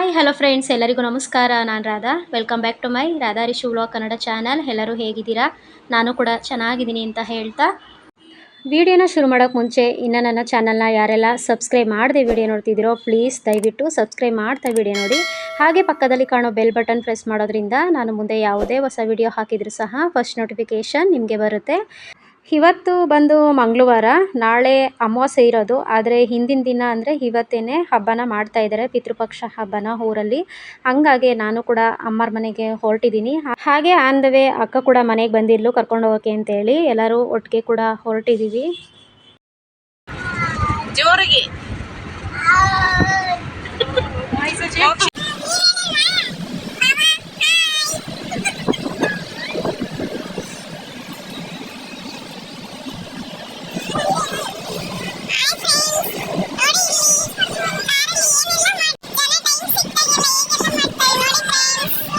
Hi hello friends, ಎಲ್ಲರಿಗೂ ನಮಸ್ಕಾರ. ನಾನು Radha. Welcome back to my Radha Rishu vlog Kannada channel. ಎಲ್ಲರೂ ಹೇಗಿದ್ದೀರಾ? ನಾನು ಕೂಡ ಚೆನ್ನಾಗಿದ್ದೀನಿ ಅಂತ ಹೇಳ್ತಾ ವಿಡಿಯೋನ ಶುರು ಮಾಡೋಕ್ಕೆ ಮುಂಚೆ ಇನ್ನು ನನ್ನ ಚಾನಲ್ನ ಯಾರೆಲ್ಲ ಸಬ್ಸ್ಕ್ರೈಬ್ ಮಾಡದೆ ವಿಡಿಯೋ ನೋಡ್ತಿದ್ದೀರೋ ಪ್ಲೀಸ್ ದಯವಿಟ್ಟು ಸಬ್ಸ್ಕ್ರೈಬ್ ಮಾಡ್ತಾ ವಿಡಿಯೋ ನೋಡಿ. ಹಾಗೆ ಪಕ್ಕದಲ್ಲಿ ಕಾಣೋ ಬೆಲ್ ಬಟನ್ ಪ್ರೆಸ್ ಮಾಡೋದ್ರಿಂದ ನಾನು ಮುಂದೆ ಯಾವುದೇ ಹೊಸ ವಿಡಿಯೋ ಹಾಕಿದರೂ ಸಹ ಫಸ್ಟ್ ನೋಟಿಫಿಕೇಷನ್ ನಿಮಗೆ ಬರುತ್ತೆ. ಇವತ್ತು ಬಂದು ಮಂಗಳವಾರ, ನಾಳೆ ಅಮಾವಾಸ್ಯೆ ಇರೋದು. ಆದರೆ ಹಿಂದಿನ ದಿನ ಅಂದರೆ ಇವತ್ತೇನೆ ಹಬ್ಬನ ಮಾಡ್ತಾ ಇದ್ದಾರೆ, ಪಿತೃಪಕ್ಷ ಹಬ್ಬನ ಊರಲ್ಲಿ. ಹಂಗಾಗಿ ನಾನು ಕೂಡ ಅಮ್ಮರ ಮನೆಗೆ ಹೊರಟಿದ್ದೀನಿ. ಹಾಗೆ ಆನ್ ದ ವೇ ಅಕ್ಕ ಕೂಡ ಮನೆಗೆ ಬಂದಿರ್ಲು ಕರ್ಕೊಂಡು ಹೋಗೋಕೆ ಅಂತೇಳಿ ಎಲ್ಲರೂ ಒಟ್ಟಿಗೆ ಕೂಡ ಹೊರಟಿದ್ದೀವಿ. ಜೋರಿಗೆ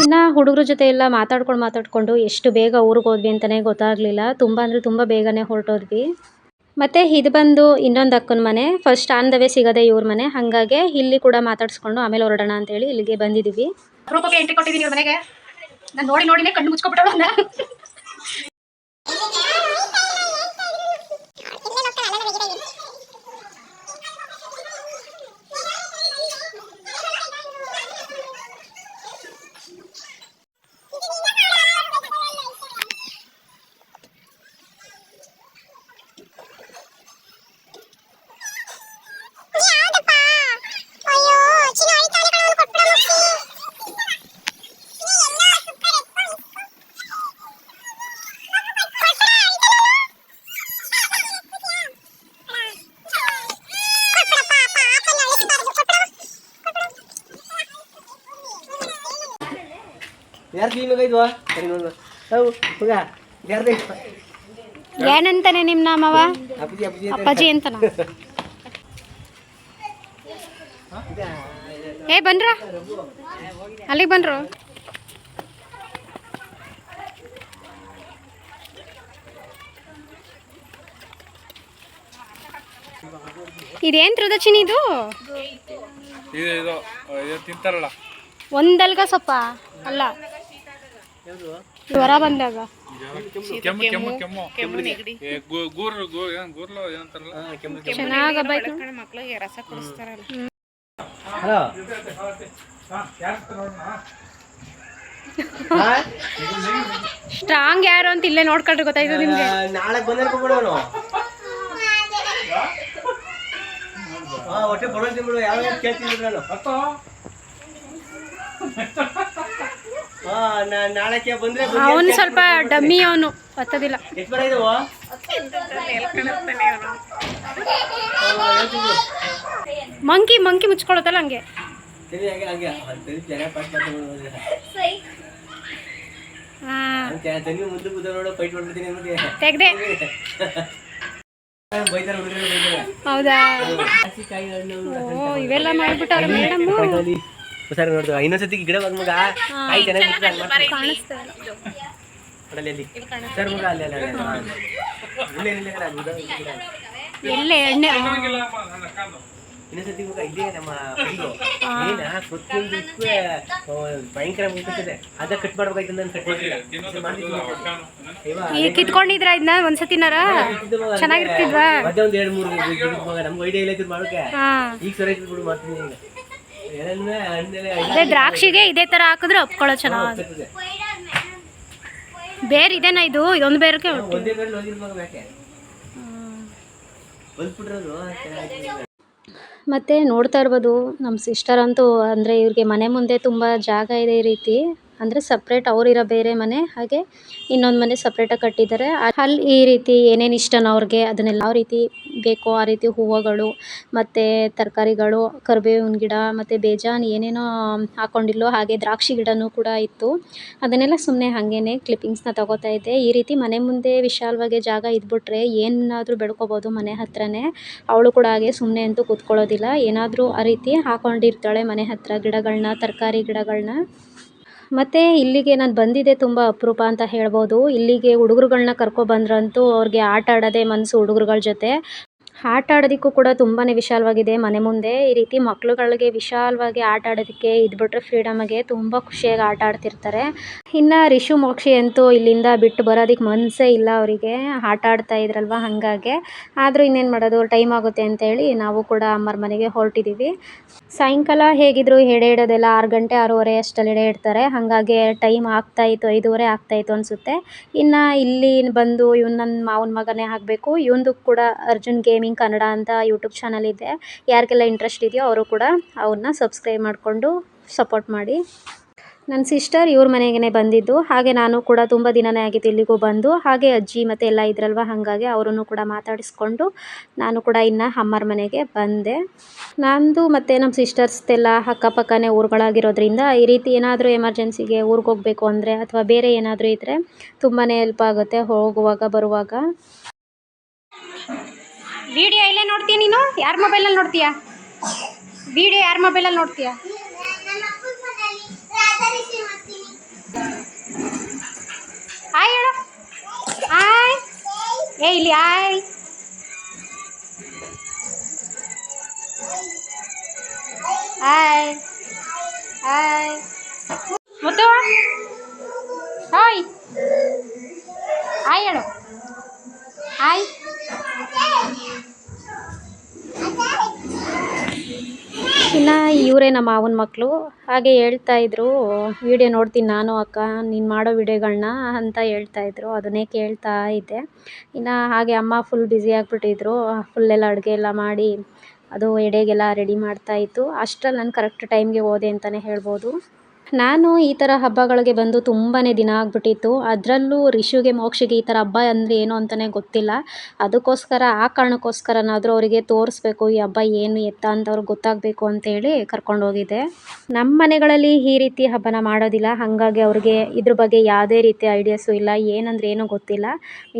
ಇನ್ನು ಹುಡುಗರ ಜೊತೆ ಎಲ್ಲ ಮಾತಾಡ್ಕೊಂಡು ಎಷ್ಟು ಬೇಗ ಊರಿಗೆ ಹೋದ್ವಿ ಅಂತಲೇ ಗೊತ್ತಾಗಲಿಲ್ಲ. ತುಂಬ ಅಂದರೆ ತುಂಬ ಬೇಗನೆ ಹೊರಟೋದ್ವಿ. ಮತ್ತು ಇದು ಬಂದು ಇನ್ನೊಂದು ಅಕ್ಕನ ಮನೆ. ಫಸ್ಟ್ ಆನ್ ದ ವೇ ಸಿಗೋದೆ ಇವ್ರ ಮನೆ. ಹಾಗಾಗಿ ಇಲ್ಲಿ ಕೂಡ ಮಾತಾಡಿಸ್ಕೊಂಡು ಆಮೇಲೆ ಹೊರಡೋಣ ಅಂತೇಳಿ ಇಲ್ಲಿಗೆ ಬಂದಿದ್ದೀವಿ. ರೂಪಕ್ಕೆ ಎಂಟ್ರಿ ಕೊಟ್ಟಿದ್ದೀನಿ ಇವ್ರ ಮನೆಗೆ. ನಾನು ನೋಡಿನೇ ಕಣ್ಣು ಮುಚ್ಕೊಬಿಟ್ಟಳು. ಏನಂತಾನೆ ನಿಮ್ಮ ನಾಮವ? ಅಪ್ಪಾಜಿ ಅಂತನ. ಬನ್ರ ಅಲ್ಲಿಗೆ ಬನ್ರು. ಇದೇನ್ ಪ್ರದಕ್ಷಿಣೆ ಇದು? ತಿಂತಾರಲ್ಲ ಒಂದಲ್ಗ ಸೊಪ್ಪ ಅಲ್ಲ, ಜ್ವರ ಬಂದಾಗ ಚೆನ್ನಾಗಿ ಮಕ್ಳಿಗೆ ರಸ ಕುಡಿಸ್ತಾರಲ್ಲ. ಸ್ಟ್ರಾಂಗ್ ಯಾರು ಅಂತ ಇಲ್ಲೇ ನೋಡ್ಕೊಂಡ್ರೆ ಗೊತ್ತಾಯ್ತು ನಿಮ್ಗೆ. ನಾಳೆ ಬಂದಿರ್ಕೊಂಡು ಹೊಟ್ಟೆ ಬರೋದು ಬಿಡು. ಯಾವ ಕೇಳ್ತಿದ್ರು ನಾನು ನಾಳಕ್ಕೆ ಬಂದ್ರೆ ಅವನು ಸ್ವಲ್ಪ ಡಮ್ಮಿ, ಅವನು ಹತ್ತದಿಲ್ಲ. ಎಷ್ಟು ಬರ ಇದಾವ? ಮಂಕಿ ಮುಚ್ಕೊಳತ್ತಲ್ಲ ಹಂಗೆ. ಮುಂದೆ ಕೂತ ನೋಡೋ ಫೈಟ್ ಮಾಡ್ಬಿಡ್ತೀನಿ ತೆಗ್ದೆ. ಹೌದಾ? ಇವೆಲ್ಲ ಮಾಡ್ಬಿಟ್ಟವ್ರ ಮೇಡಮ್. ಸರ್ ನೋಡ್ದು ಇನ್ನೊಂದ್ಸತಿ ಗಿಡ ಮಗ ಕಾಯಿ ಚೆನ್ನಾಗಿ ಸರ್ ಮಗ ಅಲ್ಲಿ ಎಲ್ಲೇ ಎಣ್ಣೆ ಇನ್ನೊಂದ್ಸತಿ ಮಗ ಇದೇ ನಮ್ಮ ಏನ ಪ್ರತಿಯೊಂದಕ್ಕೂ ಭಯಂಕರ ಮುಗಿಸ್ತದೆ. ಅದ ಕಟ್ ಮಾಡ್ಬೇಕಾಯ್ತು ನಾನು ಕಟ್ ಈಗ ಕಿತ್ಕೊಂಡಿದ್ರ ಇದನ್ನ ಒಂದ್ಸತಿನಾರ ಚೆನ್ನಾಗಿರ್ತಿದ್ವಾ? ಮತ್ತೆ ಒಂದ್ 2-3 ಮಗ ನಮ್ಗೆ ಐಡಿಯಾ ಇಲ್ಲ ಮಾಡೋಕೆ. ಈಗ ಸರಿ ಬಿಡು ಮಾಡ್ತೀನಿ. ಅದೇ ದ್ರಾಕ್ಷಿಗೆ ಇದೇ ತರ ಹಾಕಿದ್ರೆ ಒಪ್ಕೊಳ್ಳೋ ಚೆನ್ನಾಗಿ. ಬೇರೆ ಇದೇನಾ ಇದು? ಇದೊಂದು ಬೇರಕ್ಕೆ ಮತ್ತೆ ನೋಡ್ತಾ ಇರ್ಬೋದು ನಮ್ಮ ಸಿಸ್ಟರ್ ಅಂತೂ ಅಂದರೆ ಇವ್ರಿಗೆ ಮನೆ ಮುಂದೆ ತುಂಬ ಜಾಗ ಇದೆ. ಈ ರೀತಿ ಅಂದರೆ ಸಪ್ರೇಟ್ ಅವರಿರೋ ಬೇರೆ ಮನೆ, ಹಾಗೆ ಇನ್ನೊಂದು ಮನೆ ಸಪ್ರೇಟಾಗಿ ಕಟ್ಟಿದ್ದಾರೆ. ಅಲ್ಲಿ ಈ ರೀತಿ ಏನೇನು ಇಷ್ಟನೋ ಅವ್ರಿಗೆ ಅದನ್ನೆಲ್ಲ ಯಾವ ರೀತಿ ಬೇಕೋ ಆ ರೀತಿ ಹೂವುಗಳು ಮತ್ತು ತರಕಾರಿಗಳು, ಕರಿಬೇವಿನ ಗಿಡ ಮತ್ತು ಬೇಜಾನ್ ಏನೇನೋ ಹಾಕ್ಕೊಂಡಿಲ್ಲೋ. ಹಾಗೆ ದ್ರಾಕ್ಷಿ ಗಿಡನೂ ಕೂಡ ಇತ್ತು. ಅದನ್ನೆಲ್ಲ ಸುಮ್ಮನೆ ಹಾಗೇನೆ ಕ್ಲಿಪ್ಪಿಂಗ್ಸ್ನ ತಗೋತಾ ಇದ್ದೆ. ಈ ರೀತಿ ಮನೆ ಮುಂದೆ ವಿಶಾಲವಾಗಿ ಜಾಗ ಇದ್ಬಿಟ್ರೆ ಏನಾದರೂ ಬೆಳ್ಕೊಬೋದು ಮನೆ ಹತ್ರನೇ. ಅವಳು ಕೂಡ ಹಾಗೆ ಸುಮ್ಮನೆ ಅಂತೂ ಕೂತ್ಕೊಳ್ಳೋದಿಲ್ಲ, ಏನಾದರೂ ಆ ರೀತಿ ಹಾಕೊಂಡಿರ್ತಾಳೆ ಮನೆ ಹತ್ರ ಗಿಡಗಳನ್ನ, ತರಕಾರಿ ಗಿಡಗಳನ್ನ. ಮತ್ತು ಇಲ್ಲಿಗೆ ನಾನು ಬಂದಿದ್ದೆ ತುಂಬ ಅಪರೂಪ ಅಂತ ಹೇಳ್ಬೋದು. ಇಲ್ಲಿಗೆ ಹುಡುಗರುಗಳನ್ನ ಕರ್ಕೊಬಂದ್ರಂತೂ ಅವ್ರಿಗೆ ಆಟ ಆಡೋದೇ ಮನಸ್ಸು ಹುಡುಗರುಗಳ ಜೊತೆ. ಆಟ ಆಡೋದಕ್ಕೂ ಕೂಡ ತುಂಬಾ ವಿಶಾಲವಾಗಿದೆ ಮನೆ ಮುಂದೆ. ಈ ರೀತಿ ಮಕ್ಳುಗಳಿಗೆ ವಿಶಾಲವಾಗಿ ಆಟ ಆಡೋದಕ್ಕೆ ಇದ್ಬಿಟ್ರೆ ಫ್ರೀಡಮ್ಮಾಗೆ ತುಂಬ ಖುಷಿಯಾಗಿ ಆಟ ಆಡ್ತಿರ್ತಾರೆ. ಇನ್ನು ರಿಷು ಮೋಕ್ಷಿ ಅಂತೂ ಇಲ್ಲಿಂದ ಬಿಟ್ಟು ಬರೋದಕ್ಕೆ ಮನಸ್ಸೇ ಇಲ್ಲ ಅವರಿಗೆ. ಆಟ ಆಡ್ತಾ ಇದ್ರಲ್ವ ಹಾಗಾಗಿ. ಆದರೂ ಇನ್ನೇನು ಮಾಡೋದು, ಟೈಮ್ ಆಗುತ್ತೆ ಅಂತೇಳಿ ನಾವು ಕೂಡ ಅಮ್ಮರ ಮನೆಗೆ ಹೊರಟಿದ್ದೀವಿ. ಸಾಯಂಕಾಲ ಹೇಗಿದ್ರು ಎಡೆ ಇಡೋದೆಲ್ಲ 6 ಗಂಟೆ 6:30 ಅಷ್ಟರಲ್ಲಿ ಎಡೆ ಇಡ್ತಾರೆ. ಹಾಗಾಗಿ ಟೈಮ್ ಆಗ್ತಾಯಿತ್ತು, 5:30 ಆಗ್ತಾಯಿತ್ತು ಅನಿಸುತ್ತೆ. ಇನ್ನು ಇಲ್ಲಿ ಬಂದು ಇವ್ನು ನನ್ನ ಮಾವನ ಮಗನೇ ಆಗಬೇಕು. ಇವಂದು ಕೂಡ ಅರ್ಜುನ್ ಗೇಮಿಂಗ್ ಕನ್ನಡ ಅಂತ ಯೂಟ್ಯೂಬ್ ಚಾನಲ್ ಇದೆ. ಯಾರಿಗೆಲ್ಲ ಇಂಟ್ರೆಸ್ಟ್ ಇದೆಯೋ ಅವರು ಕೂಡ ಅವ್ರನ್ನ ಸಬ್ಸ್ಕ್ರೈಬ್ ಮಾಡಿಕೊಂಡು ಸಪೋರ್ಟ್ ಮಾಡಿ. ನನ್ನ ಸಿಸ್ಟರ್ ಇವ್ರ ಮನೆಗೇ ಬಂದಿದ್ದು. ಹಾಗೆ ನಾನು ಕೂಡ ತುಂಬ ದಿನವೇ ಆಗಿತ್ತು ಇಲ್ಲಿಗೂ ಬಂದು. ಹಾಗೆ ಅಜ್ಜಿ ಮತ್ತು ಎಲ್ಲ ಇದ್ರಲ್ವ, ಹಾಗಾಗಿ ಅವರನ್ನು ಕೂಡ ಮಾತಾಡಿಸ್ಕೊಂಡು ನಾನು ಕೂಡ ಇನ್ನು ಅಮ್ಮರ ಮನೆಗೆ ಬಂದೆ. ನಂದು ಮತ್ತು ನಮ್ಮ ಸಿಸ್ಟರ್ಸ್ದೆಲ್ಲ ಅಕ್ಕಪಕ್ಕನೇ ಊರುಗಳಾಗಿರೋದ್ರಿಂದ ಈ ರೀತಿ ಏನಾದರೂ ಎಮರ್ಜೆನ್ಸಿಗೆ ಊರಿಗೆ ಹೋಗಬೇಕು ಅಂದರೆ ಅಥವಾ ಬೇರೆ ಏನಾದರೂ ಇದ್ದರೆ ತುಂಬಾ ಹೆಲ್ಪ್ ಆಗುತ್ತೆ ಹೋಗುವಾಗ ಬರುವಾಗ. ವಿಡಿಯೋ ಇಲ್ಲೇ ನೋಡ್ತೀಯ ನೀನು? ಯಾರ ಮೊಬೈಲಲ್ಲಿ ನೋಡ್ತೀಯಾ ವಿಡಿಯೋ? ಯಾರ ಮೊಬೈಲಲ್ಲಿ ನೋಡ್ತೀಯಾ? ಹಾಯ್ ಹೇಳು. ಹಾಯ್. ಇಲ್ಲಿ ಹಾಯ್. ಹಾಯ್ ಹಾಯ್ ಮುತ್ತು. ಹಾಯ್ ಹಾಯ್ ಹೇಳು. ಹಾಯ್. ಇನ್ನು ಇವರೇ ನಮ್ಮ ಮಾವನ ಮಕ್ಕಳು. ಹಾಗೆ ಹೇಳ್ತಾಯಿದ್ರು, ವಿಡಿಯೋ ನೋಡ್ತೀನಿ ನಾನು ಅಕ್ಕ, ನೀನು ಮಾಡೋ ವಿಡಿಯೋಗಳನ್ನ ಅಂತ ಹೇಳ್ತಾಯಿದ್ರು. ಅದನ್ನೇ ಕೇಳ್ತಾ ಇದ್ದೆ. ಇನ್ನು ಹಾಗೆ ಅಮ್ಮ ಫುಲ್ ಬ್ಯುಸಿ ಆಗಿಬಿಟ್ಟಿದ್ರು. ಫುಲ್ಲೆಲ್ಲ ಅಡುಗೆ ಎಲ್ಲ ಮಾಡಿ ಅದು ಎಡೆಗೆಲ್ಲ ರೆಡಿ ಮಾಡ್ತಾಯಿತ್ತು. ಅಷ್ಟರಲ್ಲಿ ನಾನು ಕರೆಕ್ಟ್ ಟೈಮ್ಗೆ ಹೋದೆ ಅಂತಲೇ ಹೇಳ್ಬೋದು. ನಾನು ಈ ಥರ ಹಬ್ಬಗಳಿಗೆ ಬಂದು ತುಂಬಾ ದಿನ ಆಗಿಬಿಟ್ಟಿತ್ತು. ಅದರಲ್ಲೂ ರಿಷುಗೆ ಮೋಕ್ಷಿಗೆ ಈ ಥರ ಹಬ್ಬ ಅಂದರೆ ಏನು ಅಂತಲೇ ಗೊತ್ತಿಲ್ಲ. ಅದಕ್ಕೋಸ್ಕರ ಆ ಕಾರಣಕ್ಕೋಸ್ಕರನಾದರೂ ಅವರಿಗೆ ತೋರಿಸ್ಬೇಕು ಈ ಹಬ್ಬ ಏನು ಎತ್ತ ಅಂತ ಅವ್ರಿಗೆ ಗೊತ್ತಾಗಬೇಕು ಅಂತೇಳಿ ಕರ್ಕೊಂಡೋಗಿದ್ದೆ. ನಮ್ಮ ಮನೆಗಳಲ್ಲಿ ಈ ರೀತಿ ಹಬ್ಬನ ಮಾಡೋದಿಲ್ಲ. ಹಾಗಾಗಿ ಅವ್ರಿಗೆ ಇದ್ರ ಬಗ್ಗೆ ಯಾವುದೇ ರೀತಿ ಐಡಿಯಾಸು ಇಲ್ಲ, ಏನಂದ್ರೆ ಏನೂ ಗೊತ್ತಿಲ್ಲ.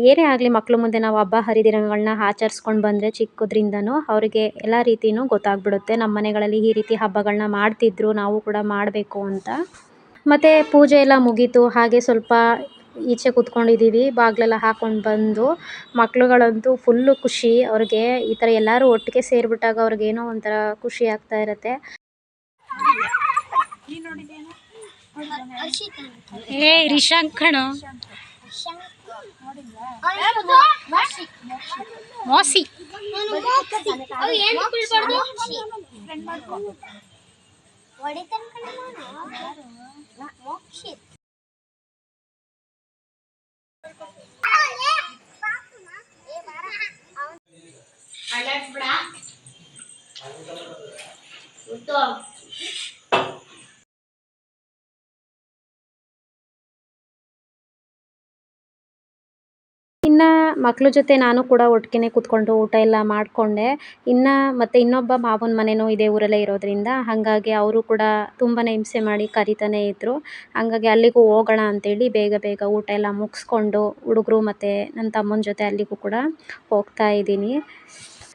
ಏನೇ ಆಗಲಿ ಮಕ್ಳು ಮುಂದೆ ನಾವು ಹಬ್ಬ ಹರಿದಿನಗಳನ್ನ ಆಚರಿಸ್ಕೊಂಡು ಬಂದರೆ ಚಿಕ್ಕದ್ರಿಂದನೂ ಅವರಿಗೆ ಎಲ್ಲ ರೀತಿಯೂ ಗೊತ್ತಾಗ್ಬಿಡುತ್ತೆ. ನಮ್ಮ ಮನೆಗಳಲ್ಲಿ ಈ ರೀತಿ ಹಬ್ಬಗಳನ್ನ ಮಾಡ್ತಿದ್ರು, ನಾವು ಕೂಡ ಮಾಡಬೇಕು ಅಂತ. ಮತ್ತು ಪೂಜೆ ಎಲ್ಲ ಮುಗೀತು. ಹಾಗೆ ಸ್ವಲ್ಪ ಈಚೆ ಕೂತ್ಕೊಂಡಿದ್ದೀವಿ. ಬಾಗಿಲೆಲ್ಲ ಹಾಕ್ಕೊಂಡು ಬಂದು ಮಕ್ಳುಗಳಂತೂ ಫುಲ್ಲು ಖುಷಿ. ಅವ್ರಿಗೆ ಈ ಥರ ಎಲ್ಲರೂ ಒಟ್ಟಿಗೆ ಸೇರಿಬಿಟ್ಟಾಗ ಅವ್ರಿಗೇನೋ ಒಂಥರ ಖುಷಿ ಆಗ್ತಾ ಇರುತ್ತೆ. ರಿಶಾಂಕ್ ಕಣೋ. ಮೋಸಿ. ಇನ್ನು ಮಕ್ಳ ಜೊತೆ ನಾನು ಕೂಡ ಒಟ್ಟಿಗೆ ಕೂತ್ಕೊಂಡು ಊಟ ಎಲ್ಲ ಮಾಡಿಕೊಂಡೆ. ಇನ್ನು ಮತ್ತು ಇನ್ನೊಬ್ಬ ಮಾವನ ಮನೆಯೂ ಇದೇ ಊರಲ್ಲೇ ಇರೋದ್ರಿಂದ ಹಾಗಾಗಿ ಅವರು ಕೂಡ ತುಂಬಾ ಹಿಂಸೆ ಮಾಡಿ ಕರಿತಾನೇ ಇದ್ದರು. ಹಾಗಾಗಿ ಅಲ್ಲಿಗೂ ಹೋಗೋಣ ಅಂತೇಳಿ ಬೇಗ ಬೇಗ ಊಟ ಎಲ್ಲ ಮುಗಿಸ್ಕೊಂಡು ಹುಡುಗರು ಮತ್ತು ನನ್ನ ತಮ್ಮನ ಜೊತೆ ಅಲ್ಲಿಗೂ ಕೂಡ ಹೋಗ್ತಾ ಇದ್ದೀನಿ.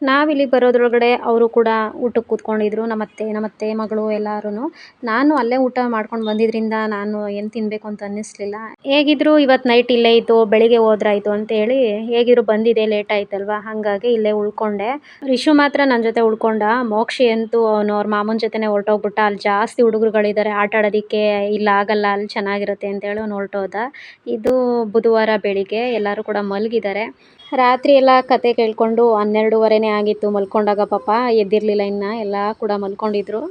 ನಾವಿಲ್ಲಿಗೆ ಬರೋದ್ರೊಳಗಡೆ ಅವರು ಕೂಡ ಊಟಕ್ಕೆ ಕೂತ್ಕೊಂಡಿದ್ರು, ನಮ್ಮ ಅತ್ತೆ ಮಗಳು ಎಲ್ಲರೂ. ನಾನು ಅಲ್ಲೇ ಊಟ ಮಾಡ್ಕೊಂಡು ಬಂದಿದ್ದರಿಂದ ನಾನು ಏನು ತಿನ್ನಬೇಕು ಅಂತ ಅನ್ನಿಸ್ಲಿಲ್ಲ. ಹೇಗಿದ್ರು ಇವತ್ತು ನೈಟ್ ಇಲ್ಲೇ ಇತ್ತು, ಬೆಳಿಗ್ಗೆ ಹೋದ್ರಾಯ್ತು ಅಂತೇಳಿ ಹೇಗಿದ್ರು ಬಂದಿದೆ ಲೇಟ್ ಆಯ್ತಲ್ವ, ಹಾಗಾಗಿ ಇಲ್ಲೇ ಉಳ್ಕೊಂಡೆ. ರಿಷು ಮಾತ್ರ ನನ್ನ ಜೊತೆ ಉಳ್ಕೊಂಡ. ಮೋಕ್ಷಿ ಅಂತೂ ಅವ್ರ ಮಾಮನ ಜೊತೆನೇ ಹೊರಟೋಗ್ಬಿಟ್ಟ. ಅಲ್ಲಿ ಜಾಸ್ತಿ ಹುಡುಗರುಗಳಿದ್ದಾರೆ ಆಟ ಆಡೋದಕ್ಕೆ, ಇಲ್ಲ ಆಗಲ್ಲ ಅಲ್ಲಿ ಚೆನ್ನಾಗಿರುತ್ತೆ ಅಂತೇಳಿ ಅವ್ನು ಹೊರಟೋದ. ಇದು ಬುಧವಾರ ಬೆಳಿಗ್ಗೆ ಎಲ್ಲರೂ ಕೂಡ ಮಲಗಿದ್ದಾರೆ. ರಾತ್ರಿ ಎಲ್ಲ ಕತೆ ಕೇಳಿಕೊಂಡು 12:30ನೇ ಆಗಿತ್ತು ಮಲ್ಕೊಂಡಾಗ. ಪಾಪ ಎದ್ದಿರಲಿಲ್ಲ, ಇನ್ನು ಎಲ್ಲ ಕೂಡ ಮಲ್ಕೊಂಡಿದ್ರು.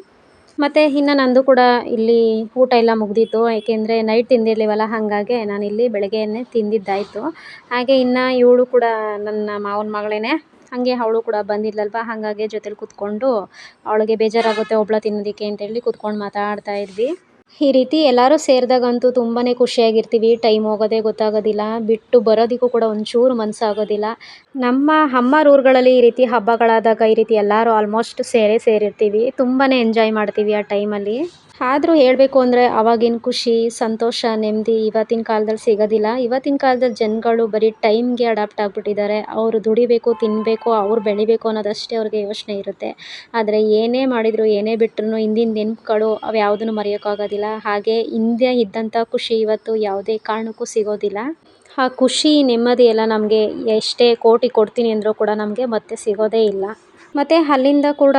ಮತ್ತು ಇನ್ನು ನಂದು ಕೂಡ ಇಲ್ಲಿ ಊಟ ಎಲ್ಲ ಮುಗ್ದಿತ್ತು. ಏಕೆಂದರೆ ನೈಟ್ ತಿಂದಿರಲಿವಲ್ಲ, ಹಾಗಾಗಿ ನಾನಿಲ್ಲಿ ಬೆಳಗ್ಗೆಯೇ ತಿಂದಿದ್ದಾಯಿತು. ಹಾಗೆ ಇನ್ನು ಇವಳು ಕೂಡ ನನ್ನ ಮಾವನ ಮಗಳೇ, ಹಾಗೆ ಅವಳು ಕೂಡ ಬಂದಿದ್ಲಲ್ವ, ಹಾಗಾಗಿ ಜೊತೆಲಿ ಕೂತ್ಕೊಂಡು ಅವಳಿಗೆ ಬೇಜಾರಾಗುತ್ತೆ ಒಬ್ಬಳ ತಿನ್ನೋದಕ್ಕೆ ಅಂತೇಳಿ ಕೂತ್ಕೊಂಡು ಮಾತಾಡ್ತಾ ಇದ್ವಿ. ಈ ರೀತಿ ಎಲ್ಲರೂ ಸೇರಿದಾಗಂತೂ ತುಂಬಾ ಖುಷಿಯಾಗಿರ್ತೀವಿ. ಟೈಮ್ ಹೋಗೋದೇ ಗೊತ್ತಾಗೋದಿಲ್ಲ. ಬಿಟ್ಟು ಬರೋದಕ್ಕೂ ಕೂಡ ಒಂಚೂರು ಮನಸ್ಸಾಗೋದಿಲ್ಲ. ನಮ್ಮ ಅಮ್ಮರ ಊರುಗಳಲ್ಲಿ ಈ ರೀತಿ ಹಬ್ಬಗಳಾದಾಗ ಈ ರೀತಿ ಎಲ್ಲರೂ ಆಲ್ಮೋಸ್ಟ್ ಸೇರಿರ್ತೀವಿ. ತುಂಬಾ ಎಂಜಾಯ್ ಮಾಡ್ತೀವಿ ಆ ಟೈಮಲ್ಲಿ. ಆದರೂ ಹೇಳಬೇಕು ಅಂದರೆ ಆವಾಗಿನ ಖುಷಿ, ಸಂತೋಷ, ನೆಮ್ಮದಿ ಇವತ್ತಿನ ಕಾಲದಲ್ಲಿ ಸಿಗೋದಿಲ್ಲ. ಇವತ್ತಿನ ಕಾಲದಲ್ಲಿ ಜನಗಳು ಬರೀ ಟೈಮ್ಗೆ ಅಡಾಪ್ಟ್ ಆಗಿಬಿಟ್ಟಿದ್ದಾರೆ. ಅವರು ದುಡಿಬೇಕು, ತಿನ್ನಬೇಕು, ಅವ್ರು ಬೆಳಿಬೇಕು ಅನ್ನೋದಷ್ಟೇ ಅವ್ರಿಗೆ ಯೋಚನೆ ಇರುತ್ತೆ. ಆದರೆ ಏನೇ ಮಾಡಿದ್ರು ಏನೇ ಬಿಟ್ರು ಹಿಂದಿನ ನೆನಪುಗಳು ಅವು ಯಾವುದನ್ನು ಮರೆಯೋಕ್ಕಾಗೋದಿಲ್ಲ. ಹಾಗೆ ಹಿಂದೆ ಇದ್ದಂಥ ಖುಷಿ ಇವತ್ತು ಯಾವುದೇ ಕಾರಣಕ್ಕೂ ಸಿಗೋದಿಲ್ಲ. ಆ ಖುಷಿ ನೆಮ್ಮದಿ ಎಲ್ಲ ನಮಗೆ ಎಷ್ಟೇ ಕೋಟಿ ಕೊಡ್ತೀನಿ ಅಂದರೂ ಕೂಡ ನಮಗೆ ಮತ್ತೆ ಸಿಗೋದೇ ಇಲ್ಲ. ಮತ್ತು ಅಲ್ಲಿಂದ ಕೂಡ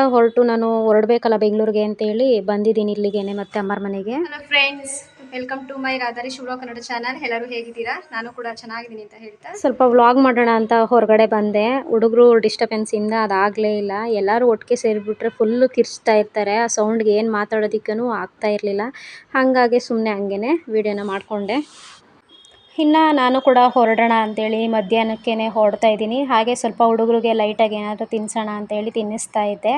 ನಾನು ಹೊರಡಬೇಕಲ್ಲ ಬೆಂಗಳೂರಿಗೆ ಅಂತೇಳಿ ಬಂದಿದ್ದೀನಿ ಇಲ್ಲಿಗೇನೆ ಮತ್ತೆ ಅಮ್ಮರ ಮನೆಗೆ. Hello friends, welcome to my ರಾಧಾರಿ ಶಿವರಾವ್ ಕನ್ನಡ ಚಾನಲ್. ಎಲ್ಲರೂ ಹೇಗಿದ್ದೀರಾ? ನಾನು ಕೂಡ ಚೆನ್ನಾಗಿದ್ದೀನಿ ಅಂತ ಹೇಳ್ತಾ ಸ್ವಲ್ಪ ವ್ಲಾಗ್ ಮಾಡೋಣ ಅಂತ ಹೊರಗಡೆ ಬಂದೆ. ಹುಡುಗರು ಡಿಸ್ಟರ್ಬೆನ್ಸಿಂದ ಅದಾಗಲೇ ಇಲ್ಲ. ಎಲ್ಲರೂ ಒಟ್ಟಿಗೆ ಸೇರಿಬಿಟ್ರೆ ಫುಲ್ಲು ಕಿರ್ಚ್ತಾ ಇರ್ತಾರೆ. ಆ ಸೌಂಡ್ಗೆ ಏನು ಮಾತಾಡೋದಕ್ಕೂ ಆಗ್ತಾ ಇರಲಿಲ್ಲ. ಹಾಗಾಗಿ ಸುಮ್ಮನೆ ಹಂಗೇ ವೀಡಿಯೋನ ಮಾಡಿಕೊಂಡೆ. ಇನ್ನು ನಾನು ಕೂಡ ಹೊರಡೋಣ ಅಂತೇಳಿ ಮಧ್ಯಾಹ್ನಕ್ಕೇ ಹೊರಡ್ತಾ ಇದ್ದೀನಿ. ಹಾಗೆ ಸ್ವಲ್ಪ ಹುಡುಗರಿಗೆ ಲೈಟಾಗಿ ಏನಾದರೂ ತಿನ್ನಿಸೋಣ ಅಂತೇಳಿ ತಿನ್ನಿಸ್ತಾ ಇದ್ದೆ.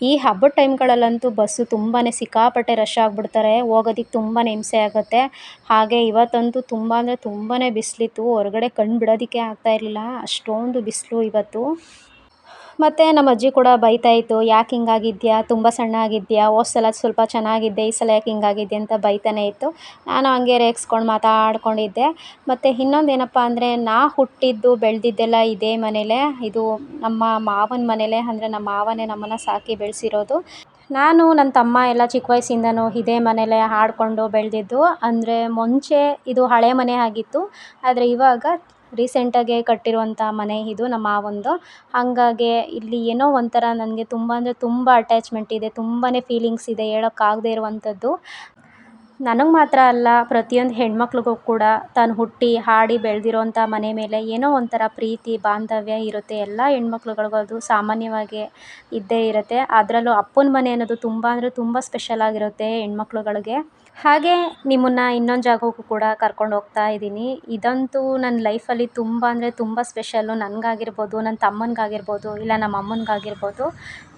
ಈ ಹಬ್ಬದ ಟೈಮ್ಗಳಲ್ಲಂತೂ ಬಸ್ಸು ತುಂಬಾ ಸಿಕ್ಕಾಪಟ್ಟೆ ರಶ್ ಆಗಿಬಿಡ್ತಾರೆ. ಹೋಗೋದಕ್ಕೆ ತುಂಬಾ ಹಿಂಸೆ ಆಗುತ್ತೆ. ಹಾಗೆ ಇವತ್ತಂತೂ ತುಂಬ ಅಂದರೆ ತುಂಬಾ ಬಿಸಿಲಿತ್ತು. ಹೊರಗಡೆ ಕಣ್ಣು ಬಿಡೋದಕ್ಕೆ ಆಗ್ತಾ ಇರಲಿಲ್ಲ, ಅಷ್ಟೊಂದು ಬಿಸಿಲು ಇವತ್ತು. ಮತ್ತು ನಮ್ಮ ಅಜ್ಜಿ ಕೂಡ ಬೈತಾಯಿತ್ತು, ಯಾಕೆ ಹಿಂಗಾಗಿದ್ಯಾ, ತುಂಬ ಸಣ್ಣ ಆಗಿದ್ಯಾ, ಹೋದ ಸಲ ಸ್ವಲ್ಪ ಚೆನ್ನಾಗಿದ್ದೆ, ಈ ಸಲ ಯಾಕೆ ಹಿಂಗಾಗಿದ್ದೆ ಅಂತ ಬೈತಾನೆ ಇತ್ತು. ನಾನು ಹಂಗೆ ರೇಗಿಸ್ಕೊಂಡು ಮಾತಾಡ್ಕೊಂಡಿದ್ದೆ. ಮತ್ತು ಇನ್ನೊಂದೇನಪ್ಪ ಅಂದರೆ, ನಾ ಹುಟ್ಟಿದ್ದು ಬೆಳೆದಿದ್ದೆಲ್ಲ ಇದೇ ಮನೇಲೇ. ಇದು ನಮ್ಮ ಮಾವನ ಮನೇಲೇ, ಅಂದರೆ ನಮ್ಮ ಮಾವನೇ ನಮ್ಮನ್ನು ಸಾಕಿ ಬೆಳೆಸಿರೋದು. ನಾನು ನನ್ನ ತಮ್ಮ ಎಲ್ಲ ಚಿಕ್ಕ ವಯಸ್ಸಿಂದನೂ ಇದೇ ಮನೇಲೇ ಆಡ್ಕೊಂಡು ಬೆಳೆದಿದ್ದು. ಅಂದರೆ ಮುಂಚೆ ಇದು ಹಳೆ ಮನೆ ಆಗಿತ್ತು, ಆದರೆ ಇವಾಗ ರೀಸೆಂಟಾಗಿ ಕಟ್ಟಿರುವಂಥ ಮನೆ ಇದು ನಮ್ಮ ಮಾವಂದು. ಹಾಗಾಗಿ ಇಲ್ಲಿ ಏನೋ ಒಂಥರ ನನಗೆ ತುಂಬ ಅಂದರೆ ತುಂಬ ಅಟ್ಯಾಚ್ಮೆಂಟ್ ಇದೆ, ತುಂಬಾ ಫೀಲಿಂಗ್ಸ್ ಇದೆ, ಹೇಳೋಕ್ಕಾಗದೇ ಇರುವಂಥದ್ದು. ನನಗೆ ಮಾತ್ರ ಅಲ್ಲ, ಪ್ರತಿಯೊಂದು ಹೆಣ್ಮಕ್ಳಿಗೂ ಕೂಡ ತಾನು ಹುಟ್ಟಿ ಹಾಡಿ ಬೆಳೆದಿರೋಂಥ ಮನೆ ಮೇಲೆ ಏನೋ ಒಂಥರ ಪ್ರೀತಿ ಬಾಂಧವ್ಯ ಇರುತ್ತೆ. ಎಲ್ಲ ಹೆಣ್ಮಕ್ಳುಗಳಿಗೂ ಅದು ಸಾಮಾನ್ಯವಾಗಿ ಇದ್ದೇ ಇರುತ್ತೆ. ಅದರಲ್ಲೂ ಅಪ್ಪನ ಮನೆ ಅನ್ನೋದು ತುಂಬ ಅಂದರೆ ತುಂಬ ಸ್ಪೆಷಲ್ ಆಗಿರುತ್ತೆ ಹೆಣ್ಮಕ್ಳುಗಳಿಗೆ. ಹಾಗೆ ನಿಮ್ಮನ್ನು ಇನ್ನೊಂದು ಜಾಗಕ್ಕೂ ಕೂಡ ಕರ್ಕೊಂಡು ಹೋಗ್ತಾ ಇದ್ದೀನಿ. ಇದಂತೂ ನನ್ನ ಲೈಫಲ್ಲಿ ತುಂಬ ಅಂದರೆ ತುಂಬ ಸ್ಪೆಷಲ್ಲು. ನನಗಾಗಿರ್ಬೋದು, ನನ್ನ ತಮ್ಮನಿಗಾಗಿರ್ಬೋದು, ಇಲ್ಲ ನಮ್ಮ ಅಮ್ಮನಿಗಾಗಿರ್ಬೋದು,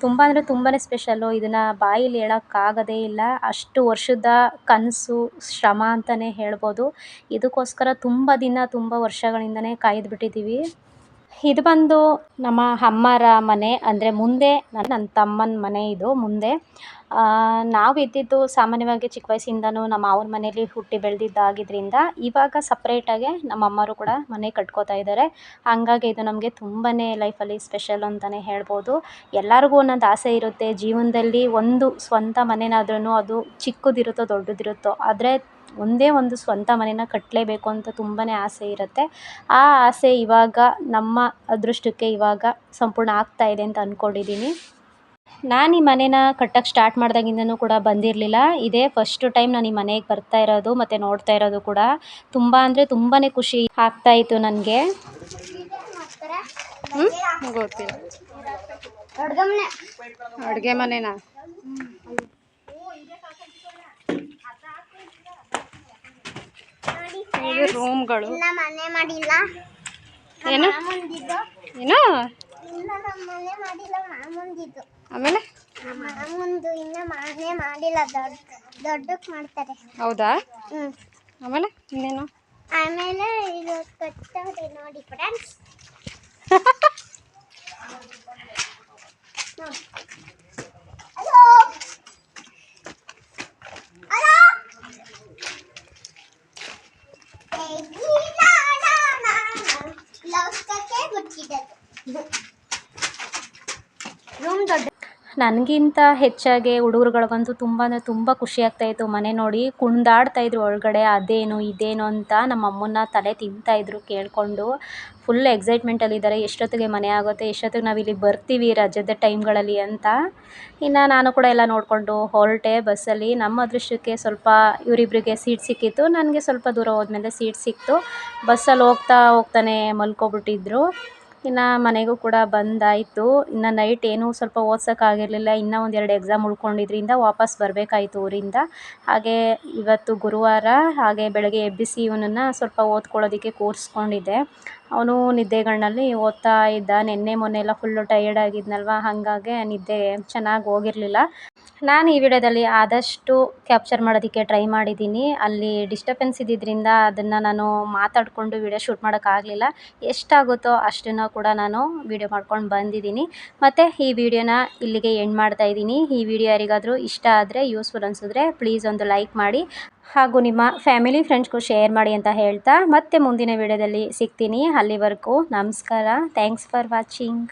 ತುಂಬ ಅಂದರೆ ತುಂಬಾ ಸ್ಪೆಷಲ್ಲು. ಇದನ್ನು ಬಾಯಲ್ಲಿ ಹೇಳೋಕ್ಕಾಗೋದೇ ಇಲ್ಲ. ಅಷ್ಟು ವರ್ಷದ ಕನಸು, ಶ್ರಮ ಅಂತಲೇ ಹೇಳ್ಬೋದು. ಇದಕ್ಕೋಸ್ಕರ ತುಂಬ ದಿನ ತುಂಬ ವರ್ಷಗಳಿಂದನೇ ಕಾಯ್ದುಬಿಟ್ಟಿದ್ದೀವಿ. ಇದು ಬಂದು ನಮ್ಮ ಅಮ್ಮರ ಮನೆ, ಅಂದರೆ ಮುಂದೆ ನನ್ನ ತಮ್ಮನ ಮನೆ ಇದು ಮುಂದೆ. ನಾವು ಇದ್ದಿದ್ದು ಸಾಮಾನ್ಯವಾಗಿ ಚಿಕ್ಕ ವಯಸ್ಸಿಂದನೂ ನಮ್ಮ ಮಾವನ ಮನೇಲಿ ಹುಟ್ಟಿ ಬೆಳೆದಿದ್ದಾಗಿದ್ದರಿಂದ ಇವಾಗ ಸಪ್ರೇಟಾಗೆ ನಮ್ಮ ಅಮ್ಮರು ಕೂಡ ಮನೆ ಕಟ್ಕೋತಾ ಇದ್ದಾರೆ. ಹಂಗಾಗಿ ಇದು ನಮಗೆ ತುಂಬಾ ಲೈಫಲ್ಲಿ ಸ್ಪೆಷಲ್ ಅಂತಲೇ ಹೇಳ್ಬೋದು. ಎಲ್ಲರಿಗೂ ಒಂದೊಂದು ಆಸೆ ಇರುತ್ತೆ ಜೀವನದಲ್ಲಿ. ಒಂದು ಸ್ವಂತ ಮನೆನಾದ್ರೂ ಅದು ಚಿಕ್ಕದಿರುತ್ತೋ ದೊಡ್ಡದಿರುತ್ತೋ, ಆದರೆ ಒಂದೇ ಒಂದು ಸ್ವಂತ ಮನೇನ ಕಟ್ಟಲೇಬೇಕು ಅಂತ ತುಂಬಾ ಆಸೆ ಇರುತ್ತೆ. ಆ ಆಸೆ ಇವಾಗ ನಮ್ಮ ಅದೃಷ್ಟಕ್ಕೆ ಇವಾಗ ಸಂಪೂರ್ಣ ಆಗ್ತಾ ಇದೆ ಅಂತ ಅಂದ್ಕೊಂಡಿದ್ದೀನಿ. ನಾನು ಈ ಮನೇನ ಕಟ್ಟಕ್ಕೆ ಸ್ಟಾರ್ಟ್ ಮಾಡಿದಾಗಿಂದನೂ ಕೂಡ ಬಂದಿರಲಿಲ್ಲ. ಇದೇ ಫಸ್ಟ್ ಟೈಮ್ ನಾನು ಈ ಮನೆಗೆ ಬರ್ತಾ ಇರೋದು ಮತ್ತು ನೋಡ್ತಾ ಇರೋದು ಕೂಡ. ತುಂಬ ಅಂದರೆ ತುಂಬಾ ಖುಷಿ ಆಗ್ತಾಯಿತ್ತು ನನಗೆ. ಗೊತ್ತಿಲ್ಲ. ಅಡುಗೆ ಮನೆನಾ? ರೂಮ್ಗಳು. ಏನು ಏನು ಆಮೇಲೆ ಹೌದಾ? ಆಮೇಲೆ ಇನ್ನೇನು? ಆಮೇಲೆ ಇದು ಕಟ್ಟವ್ರೆ ನೋಡಿ ಫ್ರೆಂಡ್ಸ್. ಹಲೋ ಹಲೋ ರೂಮ್ ದೊಡ್ಡ. ನನಗಿಂತ ಹೆಚ್ಚಾಗಿ ಹುಡುಗರುಗಳಿಗಂತೂ ತುಂಬ ಅಂದರೆ ತುಂಬ ಖುಷಿ ಆಗ್ತಾಯಿತ್ತು ಮನೆ ನೋಡಿ. ಕುಣಿದಾಡ್ತಾಯಿದ್ರು ಒಳಗಡೆ, ಅದೇನು ಇದೇನು ಅಂತ ನಮ್ಮ ಅಮ್ಮನ್ನ ತಲೆ ತಿಂತಾಯಿದ್ರು ಕೇಳಿಕೊಂಡು. ಫುಲ್ ಎಕ್ಸೈಟ್ಮೆಂಟಲ್ಲಿದ್ದಾರೆ, ಎಷ್ಟೊತ್ತಿಗೆ ಮನೆ ಆಗುತ್ತೆ, ಎಷ್ಟೊತ್ತಿಗೆ ನಾವು ಇಲ್ಲಿಗೆ ಬರ್ತೀವಿ ರಜದ ಟೈಮ್ಗಳಲ್ಲಿ ಅಂತ. ಇನ್ನು ನಾನು ಕೂಡ ಎಲ್ಲ ನೋಡಿಕೊಂಡು ಹೊರಟೆ ಬಸ್ಸಲ್ಲಿ. ನಮ್ಮ ಅದೃಷ್ಟಕ್ಕೆ ಸ್ವಲ್ಪ ಇವರಿಬ್ಬರಿಗೆ ಸೀಟ್ ಸಿಕ್ಕಿತ್ತು, ನನಗೆ ಸ್ವಲ್ಪ ದೂರ ಹೋದ್ಮೇಲೆ ಸೀಟ್ ಸಿಕ್ತು. ಬಸ್ಸಲ್ಲಿ ಹೋಗ್ತಾನೆ ಮಲ್ಕೊಬಿಟ್ಟಿದ್ರು. ಇನ್ನು ಮನೆಗೂ ಕೂಡ ಬಂದಾಯಿತು. ಇನ್ನು ನೈಟ್ ಏನೂ ಸ್ವಲ್ಪ ಓದ್ಸೋಕ್ಕಾಗಿರಲಿಲ್ಲ, ಇನ್ನೂ ಒಂದೆರಡು ಎಕ್ಸಾಮ್ ಉಳ್ಕೊಂಡಿದ್ರಿಂದ ವಾಪಸ್ ಬರಬೇಕಾಯ್ತು ಊರಿಂದ. ಹಾಗೆ ಇವತ್ತು ಗುರುವಾರ, ಹಾಗೆ ಬೆಳಗ್ಗೆ ಎಬ್ಬಿಸಿ ಇವನನ್ನು ಸ್ವಲ್ಪ ಓದ್ಕೊಳ್ಳೋದಕ್ಕೆ ಕೂರಿಸ್ಕೊಂಡಿದ್ದೆ. ಅವನು ನಿದ್ದೆಗಣ್ಣಲ್ಲಿ ಓದ್ತಾ ಇದ್ದ. ನೆನ್ನೆ ಮೊನ್ನೆ ಎಲ್ಲ ಫುಲ್ಲು ಟಯರ್ಡ್ ಆಗಿದ್ನಲ್ವ, ಹಾಗಾಗಿ ನಿದ್ದೆ ಚೆನ್ನಾಗಿ ಹೋಗಿರಲಿಲ್ಲ. ನಾನು ಈ ವಿಡಿಯೋದಲ್ಲಿ ಆದಷ್ಟು ಕ್ಯಾಪ್ಚರ್ ಮಾಡೋದಕ್ಕೆ ಟ್ರೈ ಮಾಡಿದ್ದೀನಿ. ಅಲ್ಲಿ ಡಿಸ್ಟರ್ಬೆನ್ಸ್ ಇದ್ದಿದ್ದರಿಂದ ಅದನ್ನು ನಾನು ಮಾತಾಡಿಕೊಂಡು ವಿಡಿಯೋ ಶೂಟ್ ಮಾಡೋಕ್ಕಾಗಲಿಲ್ಲ. ಎಷ್ಟಾಗುತ್ತೋ ಅಷ್ಟನ್ನು ಕೂಡ ನಾನು ವಿಡಿಯೋ ಮಾಡ್ಕೊಂಡು ಬಂದಿದ್ದೀನಿ. ಮತ್ತು ಈ ವಿಡಿಯೋನ ಇಲ್ಲಿಗೆ ಎಂಡ್ ಮಾಡ್ತಾ ಇದ್ದೀನಿ. ಈ ವಿಡಿಯೋ ಯಾರಿಗಾದರೂ ಇಷ್ಟ ಆದರೆ, ಯೂಸ್ಫುಲ್ ಅನಿಸಿದ್ರೆ ಪ್ಲೀಸ್ ಒಂದು ಲೈಕ್ ಮಾಡಿ, ಹಾಗೂ ನಿಮ್ಮ ಫ್ಯಾಮಿಲಿ ಫ್ರೆಂಡ್ಸ್ಗೂ ಶೇರ್ ಮಾಡಿ ಅಂತ ಹೇಳ್ತಾ ಮತ್ತೆ ಮುಂದಿನ ವಿಡಿಯೋದಲ್ಲಿ ಸಿಗ್ತೀನಿ. ಅಲ್ಲಿವರೆಗೂ ನಮಸ್ಕಾರ. Thanks for watching.